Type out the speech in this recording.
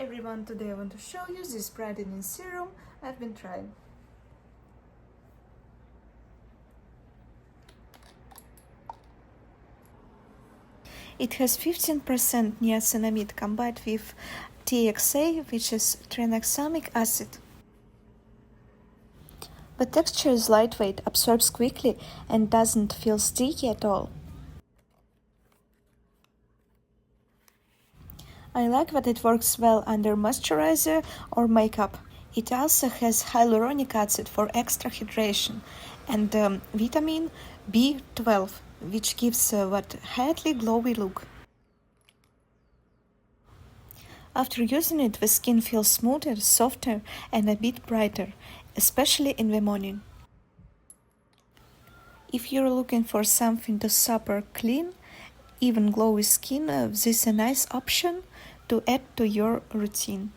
everyone, today I want to show you this brightening serum I've been trying. It has 15% niacinamide combined with TXA, which is tranexamic acid. The texture is lightweight, absorbs quickly, and doesn't feel sticky at all. I like that it works well under moisturizer or makeup. It also has hyaluronic acid for extra hydration and vitamin B12, which gives that healthy glowy look. After using it, the skin feels smoother, softer, and a bit brighter, especially in the morning. If you're looking for something to super clean, even glowy skin, this is a nice option to add to your routine.